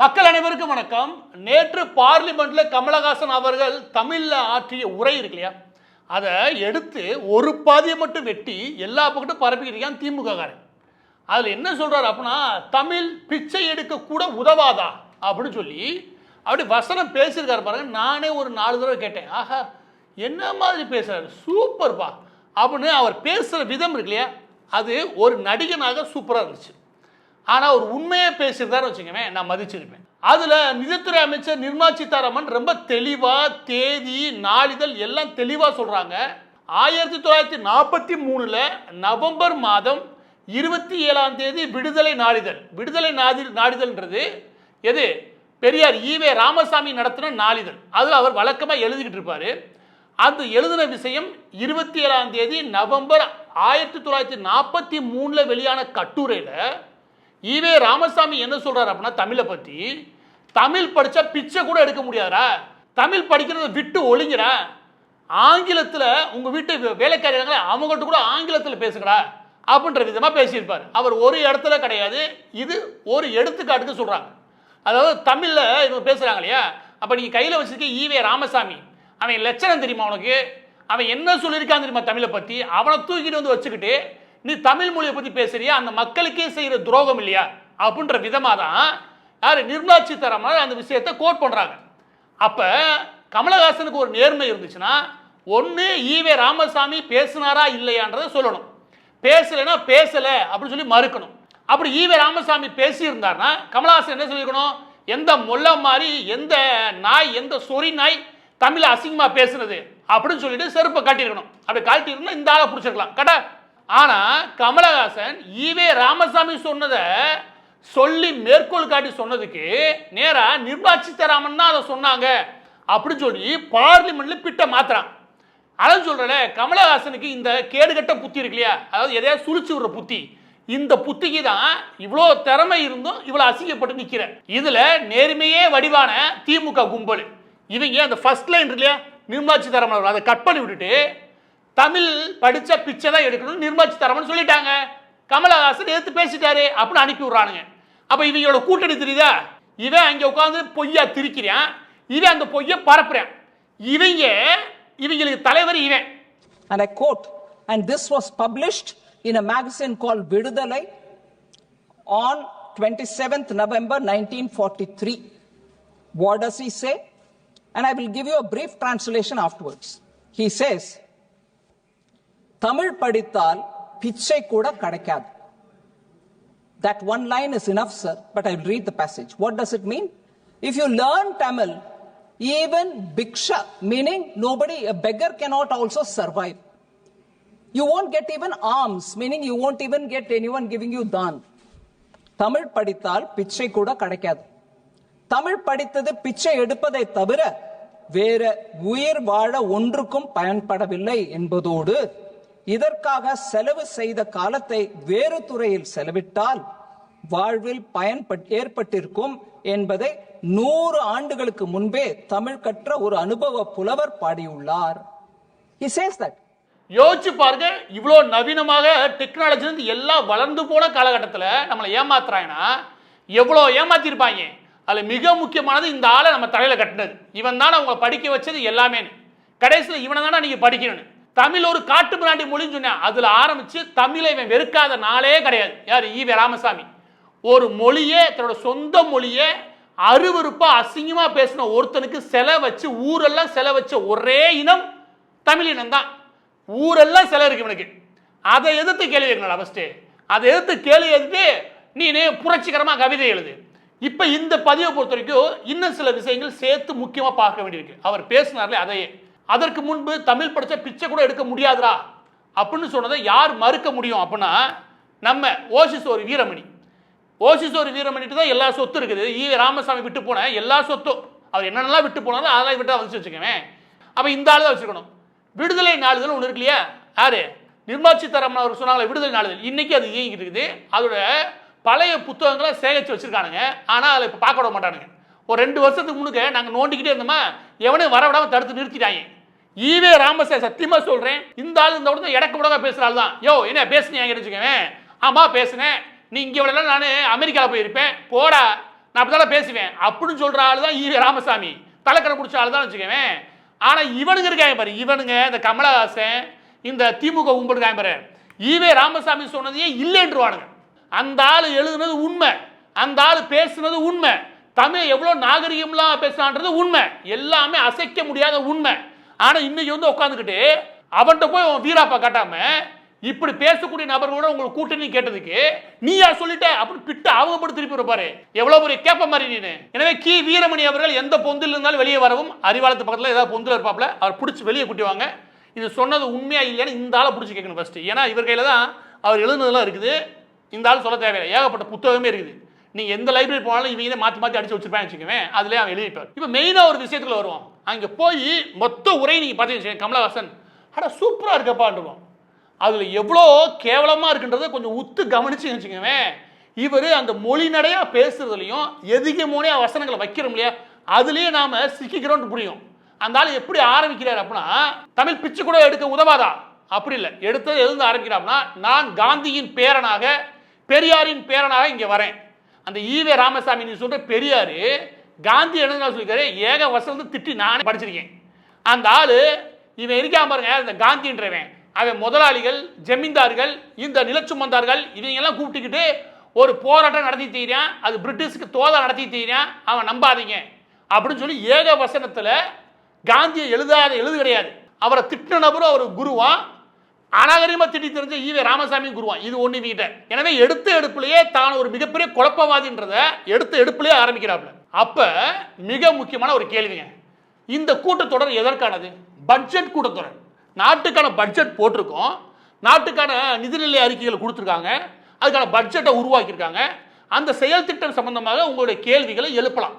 மக்கள் அனைவருக்கும் வணக்கம். நேற்று பார்லிமெண்ட்ல கமலஹாசன் அவர்கள் தமிழ்ல ஆற்றிய உரை இருக்கு இல்லையா, அதை எடுத்து ஒரு பாதியை மட்டும் வெட்டி எல்லா பக்கத்தும் பரப்பிக்கிட்டு திமுக காரன். அதில் என்ன சொல்றாரு அப்படின்னா, தமிழ் பிச்சை எடுக்க கூட உதவாதா அப்படின்னு சொல்லி அப்படி வசனம் பேசியிருக்காரு பாருங்க. நானே ஒரு 4 தடவை கேட்டேன், ஆஹா என்ன மாதிரி பேசுறாரு, சூப்பர்பா அப்படின்னு. அவர் பேசுகிற விதம் இருக்கு இல்லையா, அது ஒரு நடிகனாக சூப்பராக இருந்துச்சு. ஆனால் ஒரு உண்மையை பேசியிருந்தாரு வச்சுக்கவே, நான் மதிச்சிருப்பேன். அதில் நிதித்துறை அமைச்சர் நிர்மலா சீதாராமன் ரொம்ப தெளிவாக தேதி நாளிதழ் எல்லாம் தெளிவாக சொல்கிறாங்க. 1943 நவம்பர் மாதம் 27ஆம் தேதி விடுதலை நாளிதழ். விடுதலை நாளிதழ்ன்றது எது? பெரியார் ஈவே ராமசாமி நடத்தின நாளிதழ். அதில் அவர் வழக்கமாக எழுதிக்கிட்டு இருப்பார். அந்த எழுதின விஷயம் 27ஆம் தேதி நவம்பர் 1943 வெளியான கட்டுரையில் ஈவே ராமசாமி என்ன சொல்றாரு அப்படின்னா, தமிழை பற்றி, தமிழ் படிச்சா பிச்சை கூட எடுக்க முடியாதா, தமிழ் படிக்கிறத விட்டு ஒழிங்கிற, ஆங்கிலத்தில் உங்க வீட்டு வேலைக்காரங்க அவங்கள்ட்ட கூட ஆங்கிலத்தில் பேசுகிறா அப்படின்ற விதமாக பேசியிருப்பார். அவர் ஒரு இடத்துல கிடையாது, இது ஒரு எடுத்துக்காட்டுக்கு சொல்றாங்க. அதாவது தமிழில் இவங்க பேசுறாங்க இல்லையா, அப்போ நீங்கள் கையில் வச்சிருக்க ஈவே ராமசாமி, அவன் லட்சணம் தெரியுமா உனக்கு, அவன் என்ன சொல்லியிருக்கான் தெரியுமா தமிழை பற்றி, அவனை தூக்கிட்டு வந்து வச்சுக்கிட்டு நீ தமிழ் மொழியை பற்றி பேசுறியா, அந்த மக்களுக்கே செய்கிற துரோகம் இல்லையா அப்படின்ற விதமாக தான் யார் நிர்மலா சீதாராமன் அந்த விஷயத்தை கோட் பண்ணுறாங்க. அப்போ கமலஹாசனுக்கு ஒரு நேர்மை இருந்துச்சுன்னா, ஒன்று ஈவே ராமசாமி பேசினாரா இல்லையான்றதை சொல்லணும், பேசலைன்னா பேசலை அப்படின்னு சொல்லி மறுக்கணும். அப்படி ஈவே ராமசாமி பேசியிருந்தார்னா கமலஹாசன் என்ன சொல்லியிருக்கணும், எந்த மொல்ல மாதிரி எந்த நாய், எந்த சொறி நாய் தமிழை அசிங்கமாக பேசுனது அப்படின்னு சொல்லிட்டு செருப்பை காட்டியிருக்கணும். அப்படி காட்டியிருந்தா இந்த ஆளை பிடிச்சிருக்கலாம் கடை. ஆனால் கமலஹாசன் ஈவே ராமசாமி சொன்னதை சொல்லி மேற்கோள் காட்டி சொன்னதுக்கு நேராக நிர்மலா சீதாராமன் தான் அதை சொன்னாங்க அப்படின்னு சொல்லி பார்லிமெண்ட்ல பிட்ட மாத்துறான். அதான் சொல்றல, கமலஹாசனுக்கு இந்த கேடுகட்ட புத்தி இருக்கு இல்லையா, அதாவது எதையாவது சுழிச்சு விடுற புத்தி, இந்த புத்திக்கு தான் இவ்வளோ திறமை இருந்தும் இவ்வளோ அசிங்கப்பட்டு நிற்கிற. இதில் நேர்மையே வடிவான திமுக கும்பல் இவங்க அந்த ஃபர்ஸ்ட் லைன் இருக்கு இல்லையா, நிர்மலா சீதாராமன் அதை கட் பண்ணி விட்டுட்டு தமிழ் படிச்ச பிச்சை தான் எடுக்கணும்னு நிர்மலா சீதாராமன் சொல்லிட்டாங்க. கமலஹாசன் எடுத்து பேசிட்டாரு அப்படின்னு அனுப்பி விடுறானுங்க. அப்ப இவங்களோட கூட்டணி தெரியுதா, இவன் அங்க உட்காந்து பொய்யா திரிக்கிறான், இவன் அந்த பொய்யை பரப்புறான். இவங்களுக்கு தலைவர் இவன். And I quote, and this was published in a magazine called Vidudalai on 27th November 1943. What does he say? And I will give you a brief translation afterwards. He says, Tamil படித்தால் பிச்சை கூட கிடைக்காது. That one line is enough, sir, but I will read the passage. What does it mean? If you learn Tamil, even bhiksha, meaning nobody, a beggar cannot also survive. You won't get even alms, meaning you won't even get anyone giving you dhan. Tamil படித்தால் பிச்சை கூட கிடைக்காது. தமிழ் படித்தது பிச்சை எடுப்பதை தவிர வேற உயிர் வாழ ஒன்றுக்கும் பயன்படவில்லை என்பதோடு, இதற்காக செலவு செய்த காலத்தை வேறு துறையில் செலவிட்டால் வாழ்வில் பயன் ஏற்பட்டிருக்கும் என்பதை 100 ஆண்டுகளுக்கு முன்பே தமிழ் கற்ற ஒரு அனுபவ புலவர் பாடியுள்ளார். He says that. யோசிச்சு பாருங்க, இவ்வளோ நவீனமாக டெக்னாலஜி இருந்து எல்லாம் வளர்ந்து போன காலகட்டத்தில் நம்மளை ஏமாத்துறாங்கன்னா எவ்வளோ ஏமாத்திருப்பாங்க. அதில் மிக முக்கியமானது இந்த ஆளை நம்ம தலையில் கட்டினது. இவன் தான் அவங்க படிக்க வச்சது எல்லாமே. கடைசியில் இவனை தானே நீங்கள் படிக்கணும். தமிழ் ஒரு காட்டு பிராண்டி மொழின்னு சொன்னேன், அதில் ஆரம்பிச்சு தமிழை இவன் வெறுக்காத நாளே கிடையாது. யார்? ஈவே ராமசாமி. ஒரு மொழியே, தன்னோட சொந்த மொழியே அருவருப்பா அசிங்கமா பேசின ஒருத்தனுக்கு செலை வச்சு, ஊரெல்லாம் செலை வச்ச ஒரே இனம் தமிழ் இனம் தான். ஊரெல்லாம் செலை இருக்கு இவனுக்கு. அதை எதிர்த்து கேள்வி கேட்கணும். ஃபர்ஸ்ட் அதை எதிர்த்து கேள்வி எழுதிட்டு நீ புரட்சிகரமா கவிதை எழுது. இப்ப இந்த பதிவை பொறுத்த வரைக்கும் இன்னும் சில விஷயங்கள் சேர்த்து முக்கியமா பார்க்க வேண்டியிருக்கு. அவர் பேசினார்ல அதையே, அதற்கு முன்பு தமிழ் படிச்ச பிச்சை கூட எடுக்க முடியாதுரா அப்படின்னு சொன்னதை யார் மறுக்க முடியும் அப்படின்னா, நம்ம ஓசிசோரி வீரமணி. ஓசிசோரி வீரமணிட்டு தான் எல்லா சொத்து இருக்குது. ஈவே ராமசாமி விட்டு போன எல்லா சொத்தும், அவர் என்னென்னலாம் விட்டு போனாலும் அதெல்லாம் விட்டு வந்து வச்சுக்கவேன். அப்போ இந்த ஆள் தான் வச்சுக்கணும். விடுதலை நாளிதழ் ஒன்று இருக்கு இல்லையா, யாரு? நிர்மலா சீதாராமன் அவர் சொன்னாங்களே விடுதலை நாளிதழ், இன்னைக்கு அது இயங்கிட்டு இருக்குது. அதோட பழைய புத்தகங்களை சேகரித்து வச்சிருக்கானுங்க. ஆனால் அதை இப்போ பார்க்க விட மாட்டானுங்க. ஒரு 2 வருஷத்துக்கு முன்னுக்கு நாங்கள் நோண்டிக்கிட்டே இருந்தோமா, எவனையும் வர விடாமல் தடுத்து நிறுத்திட்டாங்க. ஈவே ராமசாமி சத்தியமா சொல்றேன், இந்த ஆள் இந்த உடனே எடக்கு உடனே பேசுறாள் தான். யோ என்ன பேசுனீங்க வச்சுக்கவேன், ஆமா பேசுனேன், நீ இங்கே விடலாம், நான் அமெரிக்காவில் போயிருப்பேன், போடா நான் அப்படிதான் பேசுவேன் அப்படின்னு சொல்ற ஆளு தான் ஈவே ராமசாமி, தலைக்கணை பிடிச்ச ஆளு தான் வச்சுக்கவேன். ஆனா இவனுங்க இருக்காங்க பாரு, இவனுங்க இந்த கமலஹாசன் இந்த திமுக கும்பிடுக்காங்க பாரு, ஈவே ராமசாமி சொன்னதையே இல்லைன்றுவானுங்க. அந்த ஆள் எழுதுனது உண்மை, அந்த ஆள் பேசுனது உண்மை, தமிழ் எவ்வளவு நாகரிகம்லாம் பேசுறான்றது உண்மை, எல்லாமே அசைக்க முடியாத உண்மை. ஆனா இன்னைக்கு வந்து உட்காந்துக்கிட்டு அவன்கிட்ட போய் வீராப்பா காட்டாம இப்படி பேசக்கூடிய நபர்களோட உங்களுக்கு கூட்டணி கேட்டதுக்கு நீ யார் சொல்லிட்ட அப்படின்னு பிட்டு அவங்க போட்டு திருப்பி இருப்பாரு. எவ்வளவு பெரிய கேப்ப மாதிரி நீனு. எனவே கி வீரமணி அவர்கள் எந்த பொந்தில் இருந்தாலும் வெளியே வரவும், அறிவாலத்து பக்கத்தில் ஏதாவது பொந்தில் இருப்பாப்ல அவர் பிடிச்சி வெளியே கூட்டிவாங்க. இது சொன்னது உண்மையா இல்லையான்னு இந்த ஆளை பிடிச்சி கேட்கணும் ஃபர்ஸ்ட். ஏன்னா இவர் கையில தான் அவர் எழுதுனதெல்லாம் இருக்குது. இந்த ஆள் சொல்ல தேவையில்லை, ஏகப்பட்ட புத்தகமே இருக்குது. நீங்க எந்த லைப்ரரி போனாலும் இவங்க மாற்றி மாற்றி அடிச்சு வச்சிருப்பேன்னு வச்சுக்கவேன், அதுலேயே அவன் எழுதிப்பார். இப்போ மெயினாக ஒரு விஷயத்துல வருவோம், அங்கே போய் மொத்த உரை நீங்க பார்த்தீங்கன்னு கமலஹாசன் அட சூப்பராக இருக்கப்பா, அதுல எவ்வளோ கேவலமா இருக்குன்றத கொஞ்சம் உத்து கவனிச்சு வச்சுக்கவேன். இவர் அந்த மொழி நடையா பேசுறதுலையும் எதிக மோனையா வசனங்களை வைக்கிறோம் இல்லையா, அதுலயே நாம சிக்கிக்கிறோம்னு புரியும். அந்த ஆள் எப்படி ஆரம்பிக்கிறார் அப்படின்னா, தமிழ் பிச்சு கூட எடுக்க உதவாதா அப்படி இல்லை, எடுத்தது எழுந்து ஆரம்பிக்கிறார்னா, நான் காந்தியின் பேரனாக பெரியாரின் பேரனாக இங்க வரேன். அந்த ஈவே ராமசாமி நீ சொல்ற பெரியாரு காந்தி என்ன சொல்லிருக்காரு, ஏக வசனம் திட்டி நானே படிச்சிருக்கேன். அந்த ஆளு இவன் இருக்காம பாருங்க, இந்த காந்தின்றவன் அவன் முதலாளிகள், ஜமீன்தார்கள், இந்த நிலச்சுமந்தார்கள் இவங்க எல்லாம் கூப்பிட்டுக்கிட்டு ஒரு போராட்டம் நடத்தி தீரான், அது பிரிட்டிஷ்க்கு தோதா நடத்தி தீரான், அவன் நம்பாதீங்க அப்படின்னு சொல்லி ஏக வசனத்துல காந்தியை எழுது கிடையாது. அவரை திட்டின நபரும் அவர் குருவா, அநாகரிகமா திட்டி தெரிஞ்ச ஈவே ராமசாமி குருவான். இது ஒண்ணு வீட்ட. எனவே எடுத்த எடுப்புலயே தான் ஒரு மிகப்பெரிய குழப்பவாதின்றத எடுத்த எடுப்புலயே ஆரம்பிக்கிறாப்ல. அப்ப மிக முக்கியமான ஒரு கேள்விங்க, இந்த கூட்டத்தொடர் எதற்கானது? பட்ஜெட் கூட்டத்தொடர். நாட்டுக்கான பட்ஜெட் போட்டிருக்கோம், நாட்டுக்கான நிதிநிலை அறிக்கைகள் கொடுத்துருக்காங்க, அதுக்கான பட்ஜெட்டை உருவாக்கியிருக்காங்க. அந்த செயல் திட்டம் சம்பந்தமாக உங்களுடைய கேள்விகளை எழுப்பலாம்.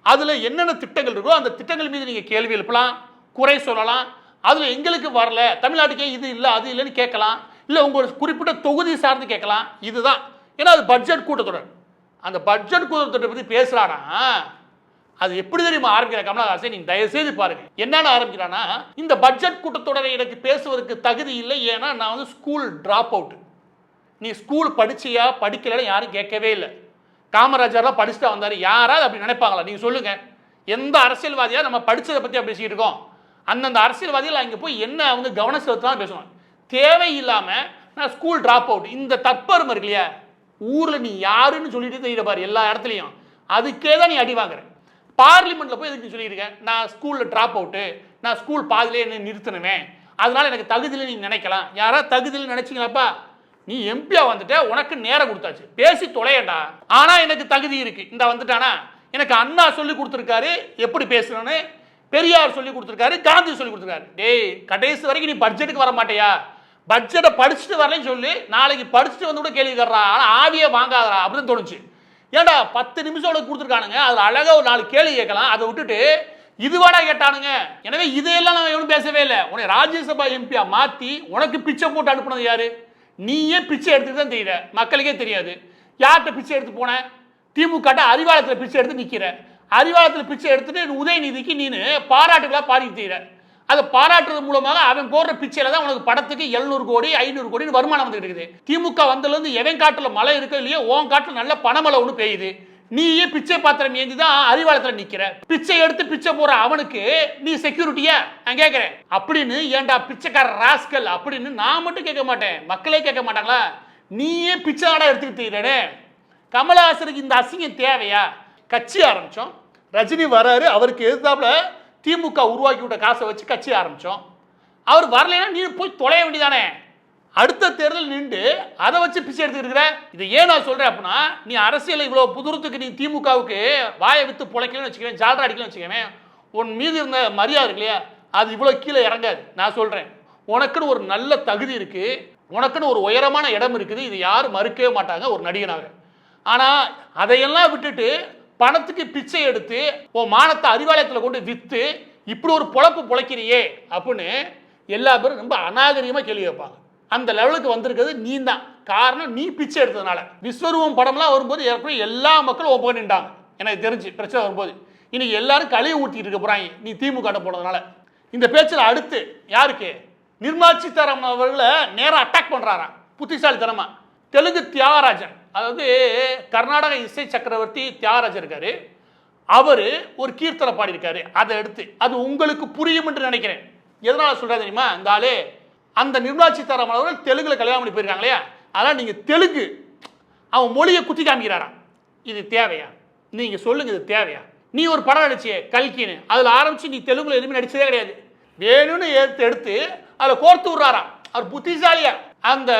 அதுல என்னென்ன திட்டங்கள் இருக்கோ அந்த திட்டங்கள் மீது நீங்க கேள்வி எழுப்பலாம், குறை சொல்லலாம். அதுல எங்களுக்கு வரல, தமிழ்நாட்டுக்கே இது இல்லை அது இல்லைன்னு கேட்கலாம், இல்லை உங்களோட குறிப்பிட்ட தொகுதி சார்ந்து கேட்கலாம். இதுதான், ஏன்னா அது பட்ஜெட் கூட்டத்தொடர். அந்த பட்ஜெட் கூட்டத்தொடரை பற்றி பேசுறானா அது எப்படி தெரியுமா ஆரம்பிக்கிற கமலஹாசன், நீங்க தயவு செய்து பாருங்க என்னன்னு ஆரம்பிக்கிறானா, இந்த பட்ஜெட் கூட்டத்தொடரை எனக்கு பேசுவதற்கு தகுதி இல்லை, ஏன்னா நான் வந்து ஸ்கூல் டிராப் அவுட். நீ ஸ்கூல் படிச்சியா படிக்கலன்னு யாரும் கேட்கவே இல்லை. காமராஜர்லாம் படிச்சுட்டு வந்தாரு, யாராவது அப்படி நினைப்பாங்களா? நீங்க சொல்லுங்க, எந்த அரசியல்வாதியா நம்ம படிச்சதை பத்தி பேசிக்கிட்டு இருக்கோம்? அந்தந்த அரசியல்வாதிகள் அங்கே போய் என்ன அவங்க கவனம் செலுத்தலாம் பேசுவாங்க. தேவையில்லாம நான் ஸ்கூல் டிராப் அவுட், இந்த தற்பெருமை இருக்கு இல்லையா, ஊர்ல நீ யாருன்னு சொல்லிட்டு தெரியல பாரு எல்லா இடத்துலையும், அதுக்கே தான் நீ அடி வாங்குற. பார்லிமெண்ட்ல போய் எதுக்கு சொல்லியிருக்கேன், நான் ஸ்கூல்ல டிராப் அவுட்டு, நான் ஸ்கூல் பாதிலே என்ன நிறுத்தணுமே, அதனால எனக்கு தகுதியில் நீ நினைக்கலாம். யாராவது தகுதியில் நினைச்சிங்களாப்பா, நீ எம்பியா வந்துட்ட, உனக்கு நேரம் கொடுத்தாச்சு, பேசி தொலையண்டா. ஆனா எனக்கு தகுதி இருக்கு, இந்த வந்துட்டானா, எனக்கு அண்ணா சொல்லி கொடுத்துருக்காரு எப்படி பேசணும்னு, பெரியார் சொல்லி கொடுத்துருக்காரு, காந்தி சொல்லி கொடுத்துருக்காரு. டேய் கடைசி வரைக்கும் நீ பட்ஜெட்டுக்கு வர மாட்டியா, பட்ஜெட்டை படிச்சுட்டு வரலன்னு சொல்லி நாளைக்கு படிச்சுட்டு வந்து கூட கேள்வி கேட்கறா, ஆனா ஆவியே வாங்காதரா அப்படின்னு தோணுச்சு. ஏன்டா 10 நிமிஷம் கொடுத்துருக்கானுங்க, அதுல அழகா ஒரு 4 கேள்வி கேட்கலாம், அதை விட்டுட்டு இதுவாடா கேட்டானுங்க. எனவே இதையெல்லாம் நான் எவனும் பேசவே இல்லை. உன்னை ராஜ்யசபா எம்பியா மாத்தி உனக்கு பிச்சை போட்டு அனுப்புனது யாரு? நீயே பிச்சை எடுத்துட்டு தான் தெரியல, மக்களுக்கே தெரியாது. யார்கிட்ட பிச்சை எடுத்து போன? திமுக அறிவாலயத்தில் பிச்சை எடுத்து நிக்கிற, அறிவாலயத்தில் பிச்சை எடுத்துட்டு உதயநிதிக்கு நீனு பாராட்டுகளா பாடி தீர, அதை பாராட்டுறது மூலமாக அவன் போடுற பிச்சையில தான் உனக்கு படத்துக்கு 700 கோடி 500 கோடி வருமானம் வந்துட்டு இருக்குது. திமுக வந்ததுல இருந்து எவன் காட்டுல மழை இருக்கோ இல்லையோ, உன் காட்டுல நல்ல பணமழை ஒன்று பெய்யுது, நீயே பிச்சை பாத்திரம் ஏந்தி தான் அறிவாலயத்தில் நிக்கிற. பிச்சை எடுத்து பிச்சை போற அவனுக்கு நீ செக்யூரிட்டியா நான் கேட்கிறேன் அப்படின்னு, ஏன்டா பிச்சைக்கார ராஸ்கல் அப்படின்னு நான் மட்டும் கேட்க மாட்டேன், மக்களே கேட்க மாட்டாங்களா? நீயே பிச்சை நாடா எடுத்துக்கிட்டு கமலஹாசனுக்கு இந்த அசிங்கம் தேவையா? கட்சி ஆரம்பிச்சோம், ரஜினி வராரு, அவருக்கு எதிர்த்தாப்புல திமுக உருவாக்கி விட்ட காசை வச்சு கட்சி ஆரம்பிச்சோம். அவர் வரலைன்னா நீ போய் தொலைய வேண்டியதானே, அடுத்த தேர்தல் நின்று அதை வச்சு பிச்சை எடுத்துக்கிட்டு. இதை ஏன் நான் சொல்றேன் அப்படின்னா, நீ அரசியல் இவ்வளவு புதுரத்துக்கு நீ திமுகவுக்கு வாயை வித்து பொழைக்கலன்னு வச்சுக்கவேன், ஜால்ரா அடிக்கலன்னு வச்சுக்கவேன், உன் மீது இருந்த மரியாதை இருக்கு இல்லையா, அது இவ்வளவு கீழே இறங்காது. நான் சொல்றேன், உனக்குன்னு ஒரு நல்ல தகுதி இருக்கு, உனக்குன்னு ஒரு உயரமான இடம் இருக்குது, இது யாரும் மறுக்கவே மாட்டாங்க ஒரு நடிகனாக. ஆனா அதையெல்லாம் விட்டுட்டு பணத்துக்கு பிச்சை எடுத்து உன் மானத்தை அறிவாலயத்தில் கொண்டு வித்து இப்படி ஒரு பொழப்பு பொழைக்கிறியே அப்படின்னு எல்லா பேரும் ரொம்ப அநாகரிகமா கேள்வி வைப்பாங்க. அந்த லெவலுக்கு வந்திருக்கிறது நீ தான் காரணம், நீ பிச்சை எடுத்ததுனால. விஸ்வரூபம் படம்லாம் வரும்போது ஏற்கனவே எல்லா மக்களும் ஒப்ப நின்றாங்க, எனக்கு தெரிஞ்சு பிரச்சனை வரும்போது. இன்னைக்கு எல்லாரும் கழுவி ஊட்டிட்டு இருக்க போறாங்க நீ திமுக போனதுனால. இந்த பேச்சில் அடுத்து யாருக்கு, நிர்மலா சீதாராமன் அவர்களை நேரம் அட்டாக் பண்றாராம் புத்திசாலித்தனமா. தெலுங்கு தியாகராஜன் அதாவது கர்நாடக இசை சக்கரவர்த்தி தியாகராஜர் இருக்காரு, அவர் ஒரு கீர்த்தனை பாடியிருக்காரு. அதை எடுத்து அது உங்களுக்கு புரியும் என்று நினைக்கிறேன். எதனால சொல்கிறேன் தெரியுமா? இந்த ஆளு அந்த நிர்மலா சீதாராமன் அவர்கள் தெலுங்குல கல்யாணம் பண்ணி போயிருக்காங்க இல்லையா, அதனால் நீங்கள் தெலுங்கு அவன் மொழியை குத்தி காமிக்கிறாராம். இது தேவையா? நீங்கள் சொல்லுங்கள், இது தேவையா? நீ ஒரு படம் நடிச்சியே கல்கின்னு, அதில் ஆரம்பித்து நீ தெலுங்குல எதுவுமே நடிச்சதே கிடையாது. வேணும்னு எடுத்து அதில் கோர்த்து விட்றாராம். அவர் புத்திசாலியா அந்த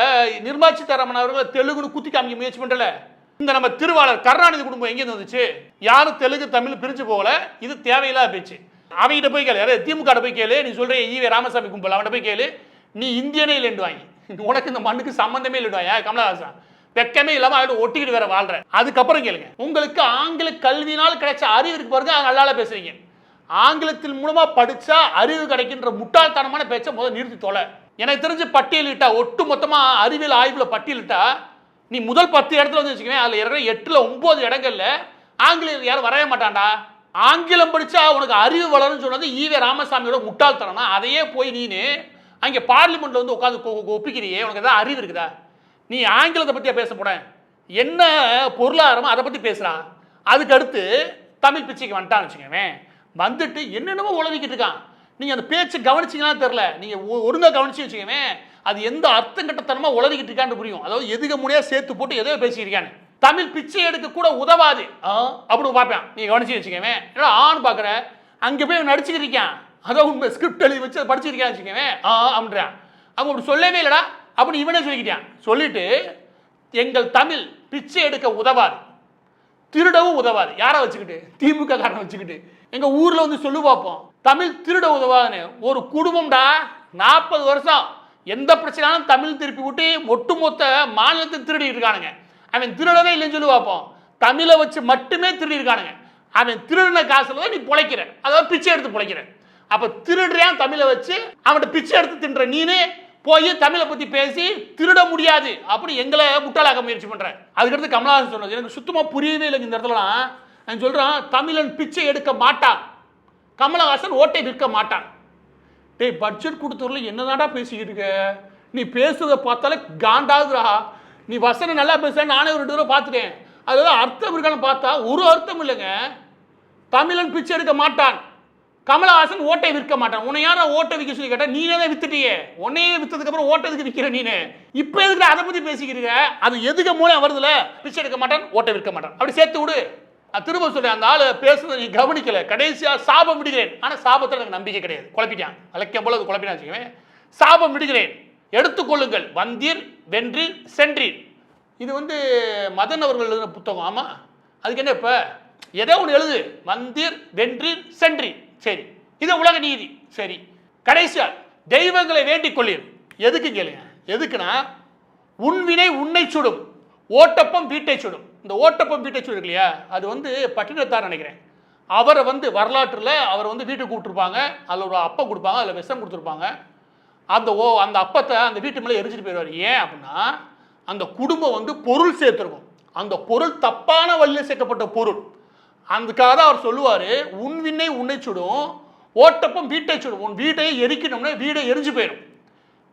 நிர்மலா சீதாராமன் அவர்கள் தெலுங்குன்னு குத்தி காமிக்க முயற்சி பண்ணல. இந்த நம்ம திருவாளர் கருணாநிதி குடும்பம் எங்கேருந்து வந்துச்சு? யாரும் தெலுங்கு தமிழ் பிரிஞ்சு போகல. இது தேவையில்லாத பேச்சு. அவங்கிட்ட போய் கேளு, திமுக போய் கேளு, நீ சொல்ற ஈவே ராமசாமி கும்பல் அவன்கிட்ட போய் கேளு, நீ இந்தியனே இல்லைன்னு வாங்கி, உனக்கு இந்த மண்ணுக்கு சம்பந்தமே இல்லைடுவாங்க. கமலஹாசன் வெக்கமே இல்லாம அவன் ஒட்டிக்கிட்டு வேற வாழ்ற. அதுக்கப்புறம் கேளுங்க, உங்களுக்கு ஆங்கில கல்வினால் கிடைச்ச அறிவு இருக்கு பாருங்க, நல்லா பேசுறீங்க. ஆங்கிலத்தின் மூலமா படிச்சா அறிவு கிடைக்கின்ற முட்டாள்தனமான பேச்சை முதல் நிறுத்தி தொலை. எனக்கு தெரிஞ்சு பட்டியலிட்டா, ஒட்டு மொத்தமா அறிவியல் ஆய்வுல பட்டியலிட்டா, நீ முதல் 10 இடத்துல வந்து வச்சுக்கவேன், அதுல 8ல் 9 இடங்கள்ல ஆங்கிலம் யாரும் வரவே மாட்டான்டா. ஆங்கிலம் படிச்சா உனக்கு அறிவு வளரும்னு சொன்னது ஈவே ராமசாமியோட முட்டாள்தனம்னா, அதையே போய் நீனு அங்கே பார்லிமெண்ட்ல வந்து உட்காந்து ஒப்பிக்கிறியே, உனக்கு ஏதாவது அறிவு இருக்குதா? நீ ஆங்கிலத்தை பற்றியா பேச போட? என்ன பொருளாதாரமோ அதை பற்றி பேசுகிறான். அதுக்கு அடுத்து தமிழ் பிச்சைக்கு வந்துட்டான்னு வச்சுக்கவேன், வந்துட்டு என்னென்னமோ உளவிக்கிட்டு இருக்கான். நீங்கள் அந்த பேச்சு கவனிச்சிங்கன்னா தெரில, நீங்கள் ஒழுங்காக கவனிச்சு வச்சுக்கவேன், அது எந்த அர்த்தம் கட்டத்தனமாக உளவிக்கிட்டு இருக்கான்னு புரியும். அதாவது எதுக முடியா சேர்த்து போட்டு எதோ பேசியிருக்கான்னு. தமிழ் பிச்சை எடுக்க கூட உதவாது அப்படின்னு பார்ப்பேன். நீ கவனிச்சு வச்சுக்கவேன், ஏன்னா ஆண் பார்க்குற அங்கே போய் நடிச்சுக்கிட்டு இருக்கான். அதான் உண்மை, ஸ்கிரிப்ட் எழுதி வச்சு அதை படிச்சிருக்கான்னு வச்சுக்கவேன் அப்படின்றான். அவங்க அப்படி சொல்லவே இல்லைடா அப்படின்னு இவனே சொல்லிக்கிட்டான். சொல்லிட்டு எங்கள் தமிழ் பிச்சை எடுக்க உதவாது, திருடவும் உதவாது. யாரை வச்சுக்கிட்டு? திமுக காரனை வச்சுக்கிட்டு. எங்க ஊர்ல வந்து சொல்லு பார்ப்போம், தமிழ் திருட உதவாதுன்னு. ஒரு குடும்பம்டா 40 வருஷம் எந்த பிரச்சனையாலும் தமிழ் திருப்பி விட்டு ஒட்டுமொத்த மாநிலத்தை திருடி இருக்கானுங்க. அவன் திருடவே இல்லைன்னு சொல்லி பார்ப்போம். தமிழை வச்சு மட்டுமே திருடி இருக்கானுங்க. அவன் திருடின காசுல தான் நீ பொழைக்கிற, அதாவது பிச்சை எடுத்து பொழைக்கிற. அப்ப திருடுறான் தமிழை வச்சு, அவன்கிட்ட பிச்சை எடுத்து தின்ற நீனே போய் தமிழை பத்தி பேசி திருட முடியாது அப்படி எங்களை முட்டாளாக்க முயற்சி பண்ற. அதுக்கடுத்து கமலஹாசன் சொன்னது எனக்கு சுத்தமா புரியவே இல்லை. இந்த இடத்துலலாம் நான் சொல்றான், தமிழன் பிச்சை எடுக்க மாட்டான், கமலஹாசன் ஓட்டை விற்க மாட்டான். டேய், பட்ஜெட் கொடுத்தவர்ல என்னதாடா பேசிக்கிட்டு இருக்க? நீ பேசுறதை பார்த்தாலே காண்டாகுதுடா. நீ வசனம் நல்லா பேச, நானே ஒரு 2 தடவை பார்த்துட்டேன். அதாவது அர்த்தம் இருக்கான்னு பார்த்தா ஒரு அர்த்தம் இல்லைங்க. தமிழன் பிச்சை எடுக்க மாட்டான், கமலஹாசன் ஓட்டை விற்க மாட்டான். உன்னை யாரா ஓட்டை விற்க சொல்லி கேட்டா, நீனே தான் வித்துட்டியே. உன்னையே வித்ததுக்கு அப்புறம் ஓட்டத்துக்கு விற்கிற நீனு. இப்போ எதுக்கு அதை பத்தி பேசிக்கிறீங்க? அது எதுக்கு மூலம் வருதுல? பிச்சை எடுக்க மாட்டான், ஓட்டை விற்க மாட்டான், அப்படி சேர்த்து விடு. திரும்ப சொல்றேன், அந்த ஆளு பேசுறதை நீ கவனிக்கல. கடைசியா சாபம் விடுகிறேன், ஆனா சாபத்தில் எனக்கு நம்பிக்கை கிடையாது. குழப்பிட்டான், அழைக்க போல அது குழப்பினா வச்சுக்கவேன். சாபம் விடுகிறேன், எடுத்துக்கொள்ளுங்கள், வந்தீர் வென்றீர் சென்றீர். இது வந்து மதன் அவர்கள் எழுதின புத்தகம். ஆமா, அதுக்கு என்ன இப்ப ஏதோ ஒன்று எழுது, வந்தீர் வென்றீர் சென்றீர். சரி, இது உலக நீதி. சரி, கடைசியா தெய்வங்களை வேண்டிக் கொள்ளீர். எதுக்கு கேளுங்க? எதுக்குன்னா, உன்வினை உன்னை சுடும், ஓட்டப்பம் வீட்டை சுடும். இந்த ஓட்டப்பம் வீட்டை சுடும் இல்லையா, அது வந்து பட்டினத்தார் நினைக்கிறேன். அவரை வந்து வரலாற்றில் அவர் வந்து வீட்டுக்கு கூப்பிட்டுருப்பாங்க, அதில் ஒரு அப்பம் கொடுப்பாங்க, அதில் விஷம் கொடுத்துருப்பாங்க. அந்த அப்பத்தை அந்த வீட்டு மேலே எரிஞ்சிட்டு போயிடுவார். ஏன் அப்படின்னா, அந்த குடும்பம் வந்து பொருள் சேர்த்துருக்கும், அந்த பொருள் தப்பான வழியில் சேர்க்கப்பட்ட பொருள். அதுக்காக தான் அவர் சொல்லுவார், உன் விண்ணை உன்னை சுடும், ஓட்டப்பம் வீட்டை சுடும். உன் வீட்டையே எரிக்கணும்னா வீடை எரிஞ்சு போயிடும்.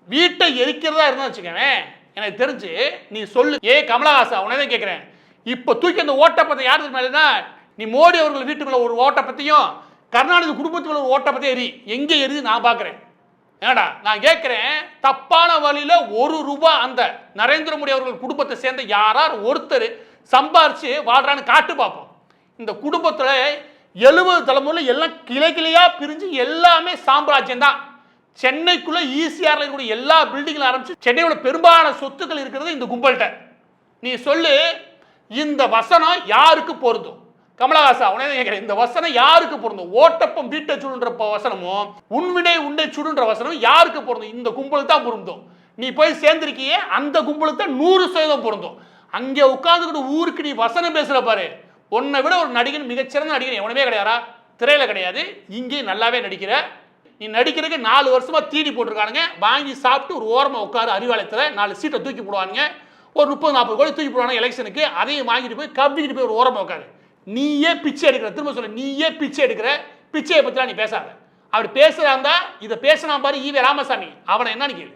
வீட்டை எரிக்கிறதா இருந்தா வச்சுக்கவேன், எனக்கு தெரிஞ்சு நீ சொல்லு, கமலஹாசா உடனே கேட்குறேன், இப்போ தூக்கி அந்த ஓட்டப்பத்தை யாருக்கு மேலேனா, நீ மோடி அவர்கள் வீட்டு மேலே ஒரு ஓட்டப்பத்தையும் கருணாநிதி குடும்பத்து மேலே ஒரு ஓட்டப்பத்தையும் எரி. எங்கே எரிது நான் பார்க்குறேன். ஏடா நான் கேட்குறேன், தப்பான வழியில் ₹1 அந்த நரேந்திர மோடி அவர்கள் குடும்பத்தை சேர்ந்த யாரார் ஒருத்தர் சம்பாரிச்சு வாழ்றான்னு காட்டு பார்ப்போம். இந்த குடும்பத்தில் 70 தலைமுறையில் எல்லாம் கிளை கிளையா பிரிஞ்சு எல்லாமே சாம்ராஜ்யம் தான். சென்னைக்குள்ள ஈசிஆர்ல இருக்கக்கூடிய எல்லா பில்டிங்ல ஆரம்பிச்சு சென்னையோட பெரும்பாலான சொத்துக்கள் இருக்கிறது இந்த கும்பல்கிட்ட. நீ சொல்லு, இந்த வசனம் யாருக்கு பொருந்தும்? கமலஹாசா உடனே கேட்கிறேன், இந்த வசனம் யாருக்கு பொருந்தும்? ஓட்டப்பம் வீட்டை சுடுன்ற வசனமும் உன்வினை உன்னை சுடுன்ற வசனமும் யாருக்கு பொருந்தும்? இந்த கும்பலுக்கு தான் பொருந்தும். நீ போய் சேர்ந்திருக்கியே, அந்த கும்பலுக்கு தான் 100% பொருந்தும். அங்கே உட்கார்ந்துக்கிட்டு ஊருக்கு நீ வசனம் பேசுற பாரு, உன்னை விட ஒரு நடிகன், மிகச்சிறந்த நடிகன் எவனுமே கிடையாதா? திரையில கிடையாது, இங்கே நல்லாவே நடிக்கிற. நீ நடிக்கிறதுக்கு 4 வருஷமா தீனி போட்டிருக்கானுங்க, வாங்கி சாப்பிட்டு ஒரு ஓரமா உட்காரு, அறிவாலயத்தில் 4 சீட்டை தூக்கி போடுவானுங்க, ஒரு 30-40 கோடி தூக்கி போடுவாங்க எலெக்ஷனுக்கு. அதையும் வாங்கிட்டு போய் கவ்விக்கிட்டு போய் ஒரு ஓரமா உட்காரு. நீயே பிச்சை எடுக்கிற, திரும்ப சொல்ல, நீயே பிச்சை எடுக்கிற. பிச்சையை பற்றிலாம் நீ பேசாத. அப்படி பேசுறா இருந்தா இதை பேசினா பாரு ஈவே ராமசாமி, அவனை என்னன்னு கேளு.